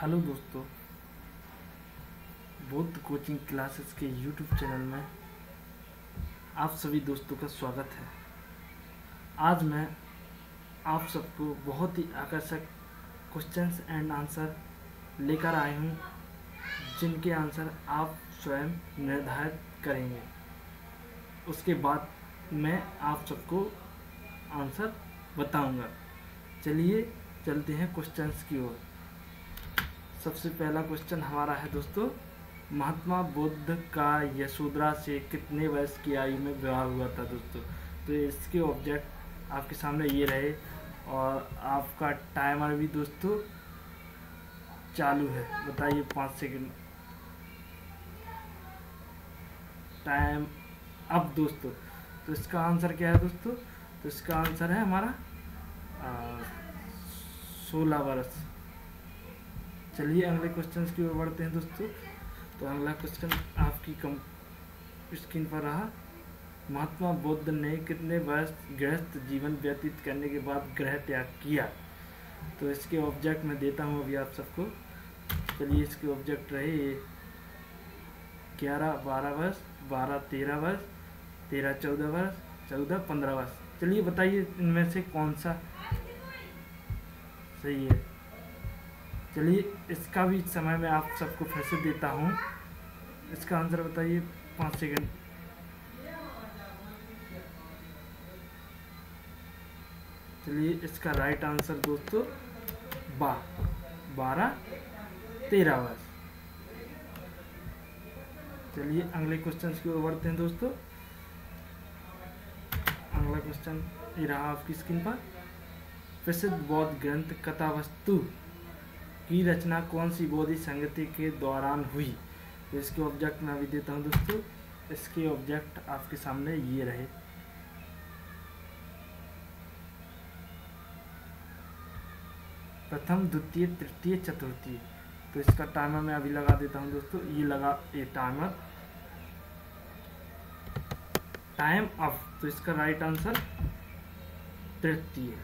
Hello दोस्तों, Buddha coaching classes के YouTube channel में आप सभी दोस्तों का स्वागत है। आज मैं आप सबको बहुत ही आकर्षक क्वेश्चंस एंड आंसर लेकर आए हूँ, जिनके आंसर आप स्वयं निर्धारित करेंगे। उसके बाद मैं आप सबको आंसर बताऊंगा। चलिए चलते हैं क्वेश्चंस की ओर। सबसे पहला क्वेश्चन हमारा है दोस्तों, महात्मा बुद्ध का यशोधरा से कितने वर्ष की आयु में विवाह हुआ था दोस्तों। तो इसके ऑब्जेक्ट आपके सामने ये रहे और आपका टाइमर भी दोस्तों चालू है। बताइए 5 सेकंड टाइम अब दोस्तों। तो इसका आंसर क्या है दोस्तों? तो इसका आंसर है हमारा 16 वर्ष। चलिए अगले क्वेश्चन की ओर बढ़ते हैं दोस्तों। तो अगला क्वेश्चन आपकी स्क्रीन पर रहा, महात्मा बुद्ध ने कितने वर्ष गृहस्थ जीवन व्यतीत करने के बाद गृह त्याग किया। तो इसके ऑब्जेक्ट मैं देता हूँ अभी आप सबको। चलिए इसके ऑब्जेक्ट रहे 11-12 वर्ष, 12-13 वर्ष, 13-14 वर्ष, 14-15 वर्ष। चलिए बताइए इनमें से कौन सा सही है। चलिए इसका भी समय मैं आप सबको फिर से देता हूँ। इसका आंसर बताइए 5 सेकंड। चलिए इसका राइट आंसर दोस्तों 12-13 वर्ष। चलिए अगले क्वेश्चन की ओर बढ़ते हैं दोस्तों। अगला क्वेश्चन ये रहा आपकी स्क्रीन पर, प्रसिद्ध बौद्ध ग्रंथ कथावस्तु की रचना कौन सी बौद्ध संगति के दौरान हुई। तो इसके ऑब्जेक्ट मैं अभी देता हूँ दोस्तों। इसके ऑब्जेक्ट आपके सामने ये रहे। प्रथम, द्वितीय, तृतीय, चतुर्थी। तो इसका टाइमर मैं अभी लगा देता हूँ दोस्तों। ये लगा ये टाइमर, टाइम अप। तो इसका राइट आंसर तृतीय।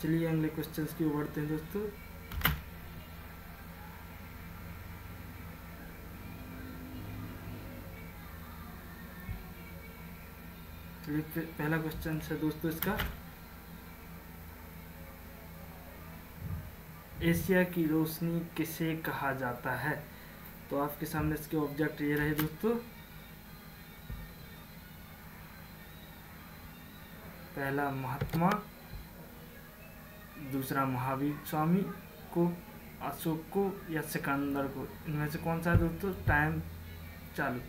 चलिए अगले क्वेश्चन की ओर बढ़ते हैं दोस्तों। चलिए पहला क्वेश्चन है दोस्तों इसका, एशिया की रोशनी किसे कहा जाता है। तो आपके सामने इसके ऑब्जेक्ट ये रहे दोस्तों। पहला महात्मा, दूसरा महावीर स्वामी को, अशोक को या सिकंदर को। इनमें से कौन सा है दोस्तों? टाइम चालू।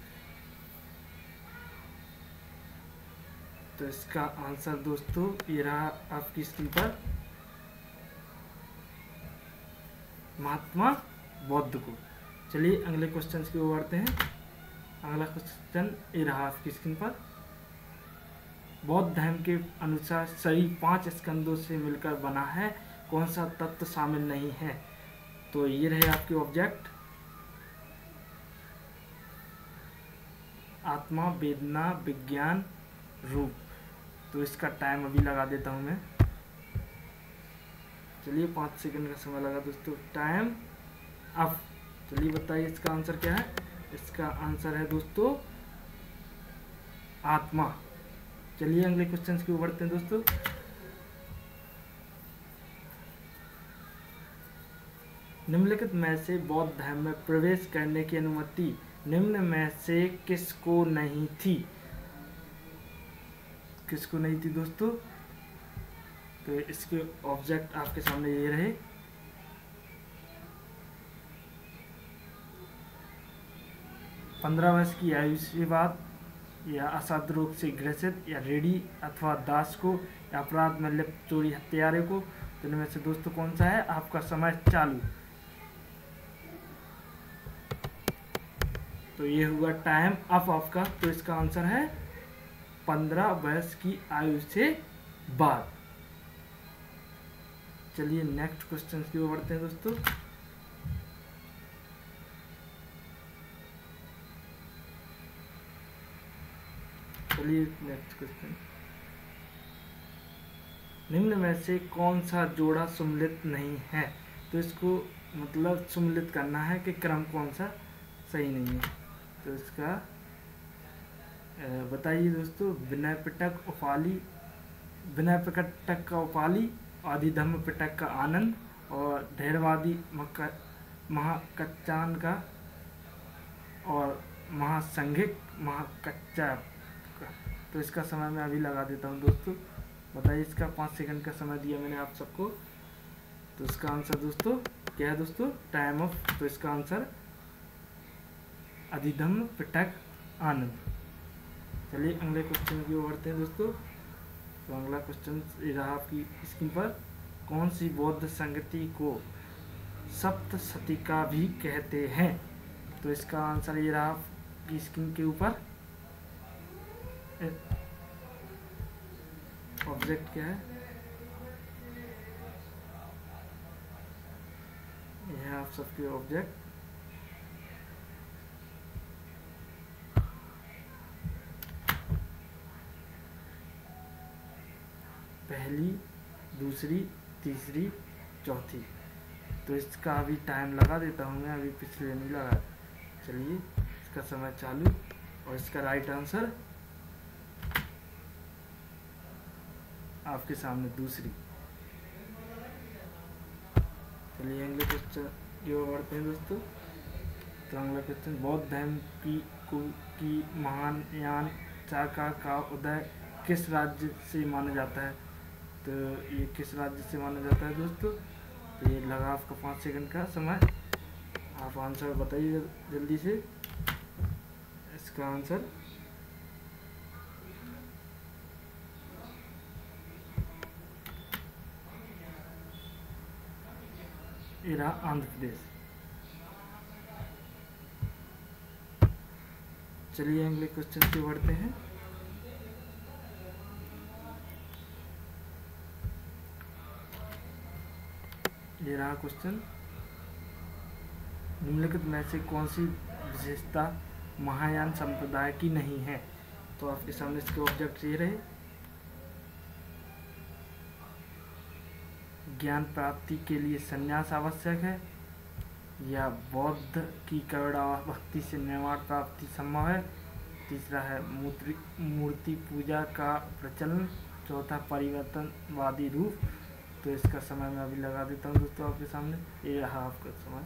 तो इसका आंसर दोस्तों ये रहा आपकी स्क्रीन पर, महात्मा बुद्ध को। चलिए अगले क्वेश्चन की ओर बढ़ते हैं। अगला क्वेश्चन ये रहा आपकी स्क्रीन पर, बौद्ध धर्म के अनुसार शरीर 5 स्कंदों से मिलकर बना है, कौन सा तत्व शामिल नहीं है। तो ये रहे आपके ऑब्जेक्ट, आत्मा, वेदना, विज्ञान, रूप। तो इसका टाइम अभी लगा देता हूँ मैं। चलिए 5 सेकंड का समय लगा दोस्तों। टाइम अब। चलिए बताइए इसका आंसर क्या है। इसका आंसर है दोस्तों आत्मा। चलिए अगले क्वेश्चन की ओर बढ़ते हैं दोस्तों। निम्नलिखित में से बौद्ध धर्म में प्रवेश करने की अनुमति निम्न में से किसको नहीं थी। किसको नहीं थी दोस्तों? तो इसके ऑब्जेक्ट आपके सामने ये रहे। पंद्रह वर्ष की आयु के बाद, या असाध्य रोग से ग्रसित, या रेडी अथवा दास को, या अपराध में लिप्त चोरी हत्यारे को। तो इनमें से दोस्तों कौन सा है? आपका समय चालू। तो ये हुआ टाइम अप आपका। तो इसका आंसर है 15 वर्ष की आयु से बाद। चलिए नेक्स्ट क्वेश्चन की ओर बढ़ते हैं दोस्तों। चलिए नेक्स्ट क्वेश्चन, निम्न में से कौन सा जोड़ा सम्मिलित नहीं है। तो इसको मतलब सम्मिलित करना है कि क्रम कौन सा सही नहीं है। तो इसका बताइए दोस्तों। विनय पिटक उपाली, विनय पिटक का उपाली, आदिधम्म पिटक का आनंद और धैर्यवादी महाकच्चान का और महासंघिक महाकच्चा का। तो इसका समय मैं अभी लगा देता हूँ दोस्तों। बताइए, इसका 5 सेकंड का समय दिया मैंने आप सबको। तो इसका आंसर दोस्तों क्या है दोस्तों? Time of. तो इसका आंसर अधिधम्म पिटक आनंद। चलिए अगले क्वेश्चन की ओर बढ़ते हैं दोस्तों। तो अगला क्वेश्चन ये रहा आपकी स्क्रीन पर। कौन सी बौद्ध संगति को सप्तशतीका भी कहते हैं? तो इसका आंसर ये रहा आपकी स्क्रीन के ऊपर। ऑब्जेक्ट क्या है? यह है आप सबके ऑब्जेक्ट। पहली, दूसरी, तीसरी, चौथी। तो इसका अभी टाइम लगा देता हूँ मैं, अभी पिछले नहीं लगा। चलिए इसका समय चालू। और इसका राइट आंसर आपके सामने दूसरी। चलिए अगले क्वेश्चन की ओर बढ़ते हैं दोस्तों। तो अगला क्वेश्चन, बौद्ध धर्म की महायान शाखा का उदय किस राज्य से माना जाता है? तो ये किस राज्य से माना जाता है दोस्तों? तो ये लगा आपका 5 सेकंड का समय। आप आंसर बताइए जल्दी से। इसका आंसर ये रहा आंध्र प्रदेश। चलिए अगले क्वेश्चन की बढ़ते हैं। ये रहा क्वेश्चन, निम्नलिखित में से कौन सी विशेषता महायान संप्रदाय की नहीं है? तो आपके सामने इसके ऑब्जेक्ट ये रहे। ज्ञान प्राप्ति के लिए संन्यास आवश्यक है, या बौद्ध की करुणा भक्ति से निर्वाण प्राप्ति संभव है। तीसरा है मूर्ति पूजा का प्रचलन। चौथा परिवर्तनवादी रूप। तो इसका समय मैं अभी लगा देता हूँ दोस्तों आपके सामने। ये रहा आपका समय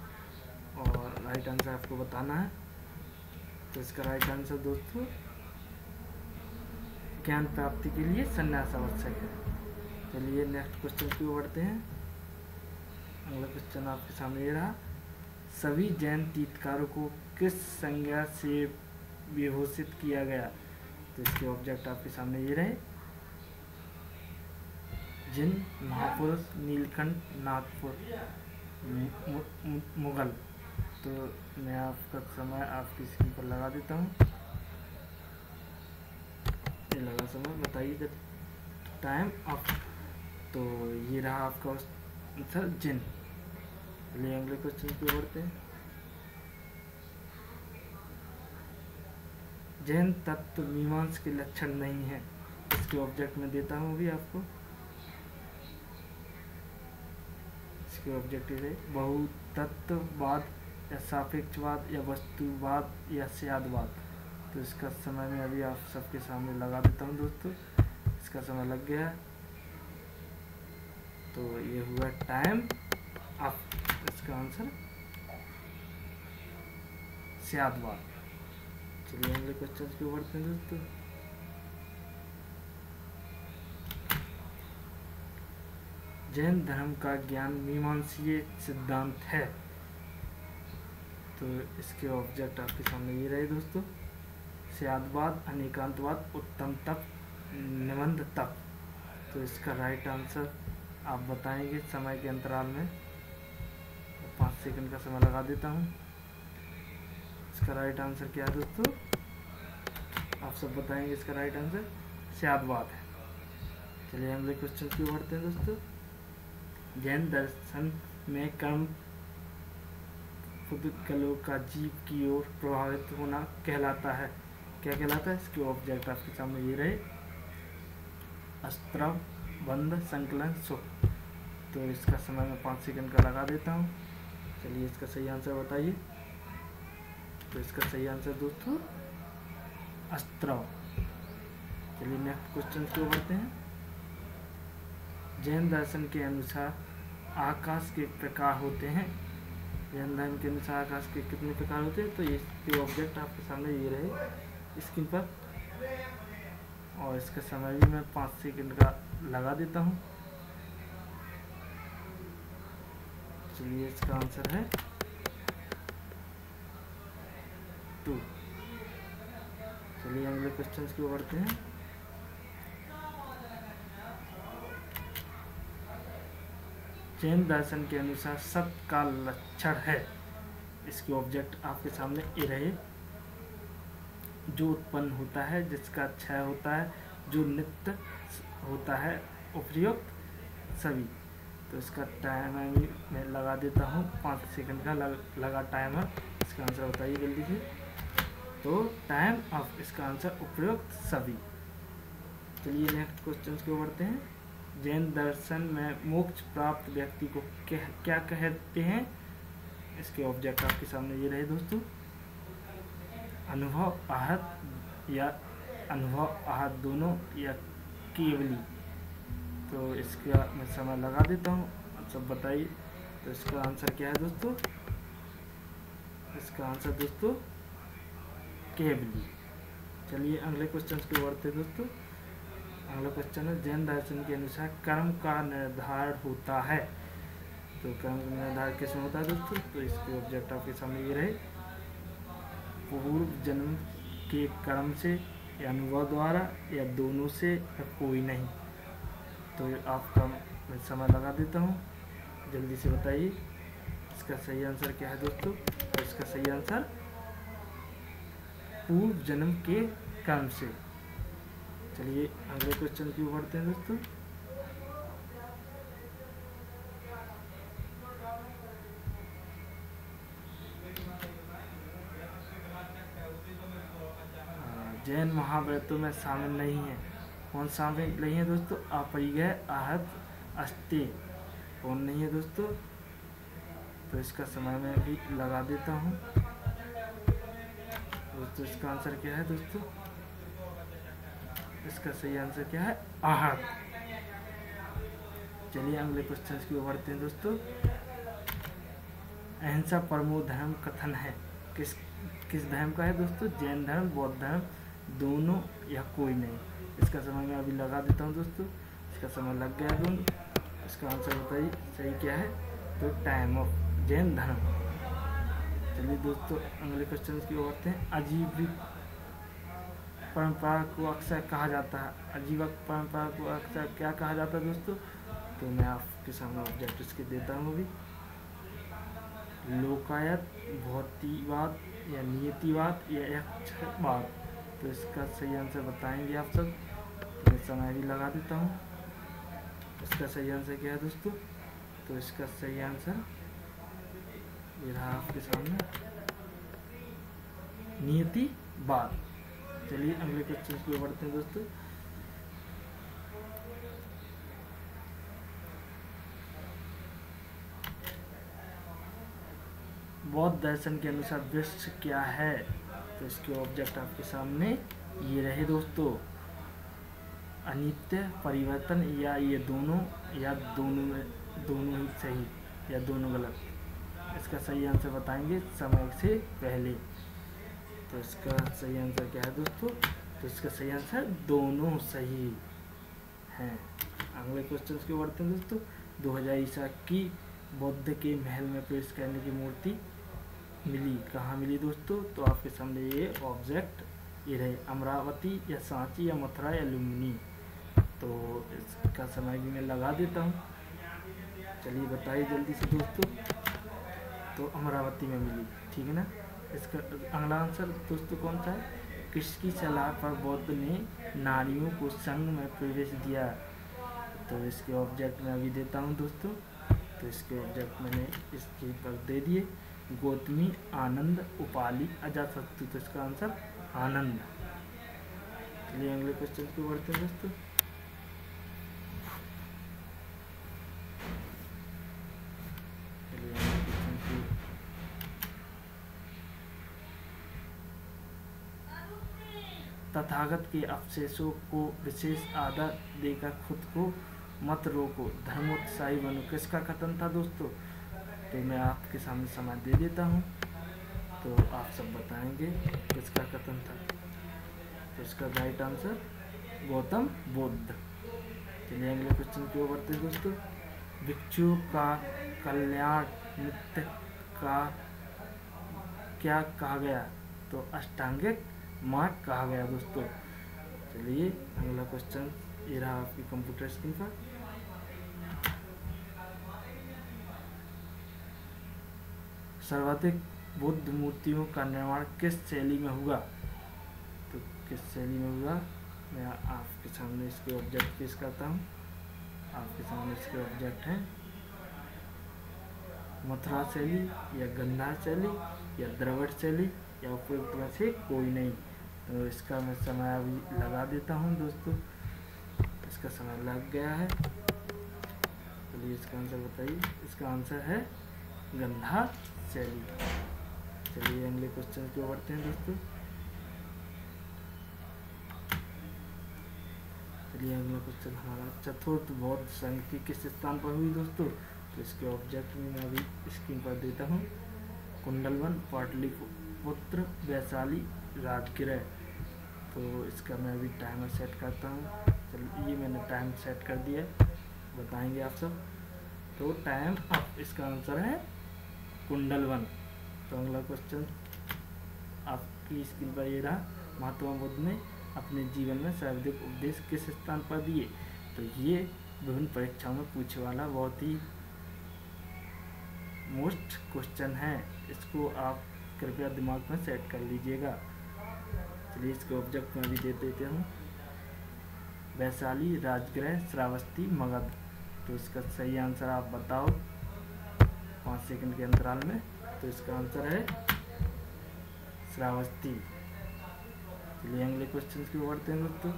और राइट आंसर आपको बताना है। तो इसका राइट आंसर दोस्तों ज्ञान प्राप्ति के लिए संन्यास आवश्यक है। चलिए नेक्स्ट क्वेश्चन की ओर बढ़ते हैं। अगला क्वेश्चन आपके सामने ये रहा, सभी जैन तीर्थकारों को किस संज्ञा से विभूषित किया गया? तो इसके ऑब्जेक्ट आपके सामने ये रहे। जिन, महापुरुष, नीलकंठ, नागपुर, मुगल। तो मैं आपका समय आपकी स्क्रीन पर लगा देता हूँ। ये लगा समय, बताइए जब टाइम अप। तो ये रहा आपका आंसर जिन। चलिए अगले क्वेश्चन की ओर बढ़ते हैं। जैन तत्व मीमांस के लक्षण नहीं है। इसके ऑब्जेक्ट में देता हूँ अभी आपको। इसके ऑब्जेक्ट है बहुतत्ववाद या सापेक्षवाद या वस्तुवाद या स्यादवाद। तो इसका समय मैं अभी आप सबके सामने लगा देता हूँ दोस्तों। इसका समय लग गया। तो ये हुआ टाइम अप। इसका आंसर स्यादवाद। चलिए अगले क्वेश्चन की ओर बढ़ते हैं दोस्तों। जैन धर्म का ज्ञान मीमांसीय सिद्धांत है। तो इसके ऑब्जेक्ट आपके सामने ये रहे दोस्तों। स्यादवाद, अनेकांतवाद, उत्तम तप, निबंध तप। तो इसका राइट आंसर आप बताएंगे समय के अंतराल में। 5 सेकंड का समय लगा देता हूँ। इसका राइट आंसर क्या है दोस्तों? आप सब बताएंगे। इसका राइट आंसर स्यादवाद है। चलिए अगले क्वेश्चन की ओर बढ़ते हैं दोस्तों। जैन दर्शन में कर्म पुद्गलों का जीव की ओर प्रभावित होना कहलाता है। क्या कहलाता है? इसके ऑब्जेक्ट आपके सामने ये रहे। अस्त्रव, बंद संकलन सुख। तो इसका समय मैं 5 सेकंड का लगा देता हूँ। चलिए इसका सही आंसर बताइए। तो इसका सही आंसर दोस्तों अस्त्रव। चलिए नेक्स्ट क्वेश्चन की ओर बढ़ते हैं। जैन दर्शन के अनुसार आकाश के प्रकार होते हैं। जैन धर्म के अनुसार आकाश के कितने प्रकार होते हैं? तो इसके ऑब्जेक्ट आपके सामने ये रहे स्क्रीन पर, और इसका समय भी मैं 5 सेकंड का लगा देता हूँ। चलिए इसका आंसर है 2। चलिए अगले क्वेश्चन की ओर बढ़ते हैं। जैन दर्शन के अनुसार सत्य का लक्षण है। इसके ऑब्जेक्ट आपके सामने ये रहे। जो उत्पन्न होता है, जिसका क्षय होता है, जो नित्य होता है, उपयुक्त सभी। तो इसका टाइमर मैं लगा देता हूँ 5 सेकंड का लगा टाइमर। इसका आंसर बताइए जल्दी से। तो टाइम ऑफ इसका आंसर उपयुक्त सभी। चलिए नेक्स्ट क्वेश्चन की ओर बढ़ते हैं। जैन दर्शन में मोक्ष प्राप्त व्यक्ति को क्या कहते हैं? इसके ऑब्जेक्ट आपके सामने ये रहे दोस्तों। अनुभव आहत या अनुभव आहत दोनों या केवली। तो इसका मैं समय लगा देता हूँ, आप सब बताइए। तो इसका आंसर क्या है दोस्तों? इसका आंसर दोस्तों केवली। चलिए अगले क्वेश्चन की ओर बढ़ते हैं दोस्तों। अगला क्वेश्चन है जैन दर्शन के अनुसार कर्म का निर्धारण होता है। तो कर्म का निर्धारण किसमें होता है दोस्तों? तो इसके ऑब्जेक्ट आपके सामने ये रहे। पूर्व जन्म के कर्म से या अनुभव द्वारा या दोनों से या कोई नहीं। तो आपका मैं समय लगा देता हूँ, जल्दी से बताइए इसका सही आंसर क्या है दोस्तों। तो इसका सही आंसर पूर्व जन्म के कर्म से। चलिए अगले क्वेश्चन की ओर बढ़ते हैं दोस्तों। जैन महाव्रतों में शामिल नहीं है। कौन शामिल नहीं है दोस्तों? अपरिग्रह, आहत, अस्ते। कौन नहीं है दोस्तों? तो इसका समय मैं भी लगा देता हूँ दोस्तों। इसका आंसर क्या है दोस्तों? इसका सही आंसर क्या है? आहत। चलिए अगले क्वेश्चन की ओर बढ़ते हैं दोस्तों। अहिंसा परमो धर्म कथन है। किस धर्म का है दोस्तों? जैन धर्म, बौद्ध धर्म, दोनों या कोई नहीं। इसका समय मैं अभी लगा देता हूँ दोस्तों। इसका समय लग गया दोनों। इसका आंसर बताइए सही क्या है। तो टाइम ऑफ जैन धर्म। चलिए दोस्तों अगले क्वेश्चन की ओर बढ़ते हैं। आजीविक परंपरा को अक्सर कहा जाता है। आजीविक परंपरा को अक्सर क्या कहा जाता है दोस्तों? तो मैं आपके सामने ऑब्जेक्ट इसके देता हूँ अभी। लोकायत, भौतिकवाद या नियतिवाद या यक्षवाद। तो इसका सही आंसर बताएंगे आप सब। तो मैं समय भी लगा देता हूँ। इसका सही आंसर क्या है दोस्तों? तो इसका सही आंसर ये रहा आपके सामने, नियतिवाद। चलिए अगले क्वेश्चन की ओर बढ़ते हैं दोस्तों। बौद्ध दर्शन के अनुसार वृक्ष क्या है? तो इसके ऑब्जेक्ट आपके सामने ये रहे दोस्तों। अनित्य, परिवर्तन या ये दोनों या दोनों ही सही या दोनों गलत। इसका सही आंसर बताएंगे समय से पहले। तो इसका सही आंसर क्या है दोस्तों? तो इसका सही आंसर दोनों सही हैं। अगले क्वेश्चन की ओर बढ़ते हैं दोस्तों। 2000 ईसा की बुद्ध के महल में प्रवेश करने की मूर्ति मिली। कहाँ मिली दोस्तों? तो आपके सामने ये ऑब्जेक्ट ये रहे। अमरावती या सांची या मथुरा या लुम्बिनी। तो इसका समय भी मैं लगा देता हूँ। चलिए बताइए जल्दी से दोस्तों। तो अमरावती में मिली, ठीक है ना। इसका अगला आंसर दोस्तों कौन सा है? किसकी सलाह पर बौद्ध ने नारियों को संघ में प्रवेश दिया? तो इसके ऑब्जेक्ट मैं अभी देता हूँ दोस्तों। तो इसके ऑब्जेक्ट मैंने इसके पर दे दिए। गौतमी, आनंद, उपाली, अजातशत्रु। तो इसका आंसर आनंद। चलिए अगले क्वेश्चन को बढ़ते हैं दोस्तों। तथागत के अवशेषों को विशेष आदर देकर खुद को मत रोको, धर्मोत्साही बनो। किसका कथन था दोस्तों? तो मैं आपके सामने समय दे देता हूँ, तो आप सब बताएंगे किसका कथन था। तो इसका राइट आंसर गौतम बुद्ध। चलिए अगले क्वेश्चन की ओर बढ़ते हैं दोस्तों। भिक्षुओं का कल्याण नित्य का क्या कहा गया? तो अष्टांगिक मार्ग कहा गया दोस्तों। चलिए अगला क्वेश्चन ये रहा आपकी कंप्यूटर स्क्रीन पर। सर्वाधिक बुद्ध मूर्तियों का निर्माण किस शैली में हुआ? तो किस शैली में हुआ? मैं आपके सामने इसके ऑब्जेक्ट पेश करता हूँ। आपके सामने इसके ऑब्जेक्ट हैं मथुरा शैली या गंधार शैली या द्रविड़ शैली या उपयुक्त में से कोई नहीं। तो इसका मैं समय अभी लगा देता हूँ दोस्तों। इसका समय लग गया है। चलिए इसका आंसर बताइए। इसका आंसर है गंधार शैली। चलिए अगले क्वेश्चन की ओर बढ़ते हैं दोस्तों। चलिए अगला क्वेश्चन हमारा चतुर्थ बौद्ध संधि किस स्थान पर हुई दोस्तों? तो इसके ऑब्जेक्ट में मैं अभी स्क्रीन पर देता हूँ। कुंडलवन, पाटलिपुत्र, वैशाली, राजगृह। तो इसका मैं अभी टाइमर सेट करता हूँ। चलिए ये मैंने टाइम सेट कर दिया, बताएंगे आप सब। तो टाइम अप। इसका आंसर है कुंडलवन। तो अगला क्वेश्चन आपकी स्क्रीन पर ये रहा। महात्मा बुद्ध ने अपने जीवन में सर्वाधिक उपदेश किस स्थान पर दिए? तो ये विभिन्न परीक्षाओं में पूछे वाला बहुत ही मोस्ट क्वेश्चन है। इसको आप कृपया दिमाग में सेट कर लीजिएगा। चलिए इसके ऑब्जेक्ट में भी दे देते हूँ। वैशाली, राजगृह, श्रावस्ती, मगध। तो इसका सही आंसर आप बताओ 5 सेकंड के अंतराल में। तो इसका आंसर है श्रावस्ती। चलिए अगले क्वेश्चन की ओर बढ़ते हैं दोस्तों।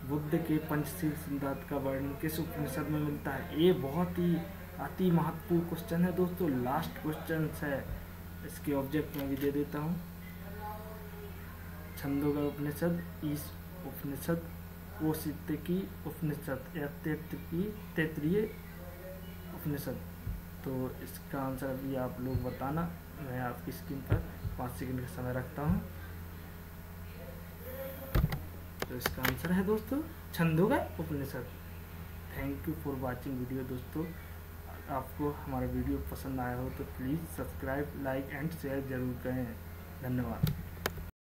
बुद्ध के पंचशील सिद्धांत का वर्णन किस उपनिषद में मिलता है? ये बहुत ही अति महत्वपूर्ण क्वेश्चन है दोस्तों। लास्ट क्वेश्चन है। इसके ऑब्जेक्ट में भी दे देता हूँ। छंदोग्य उपनिषद, ईश उपनिषद, कौशिकी उपनिषद या तैत्तिरीय उपनिषद। तो इसका आंसर भी आप लोग बताना। मैं आपकी स्क्रीन पर 5 सेकंड का समय रखता हूँ। तो इसका आंसर है दोस्तों Chandogya Upanishad. Thank you for watching video दोस्तों। आपको हमारा वीडियो पसंद आया हो तो please subscribe, like and share जरूर करें। धन्यवाद।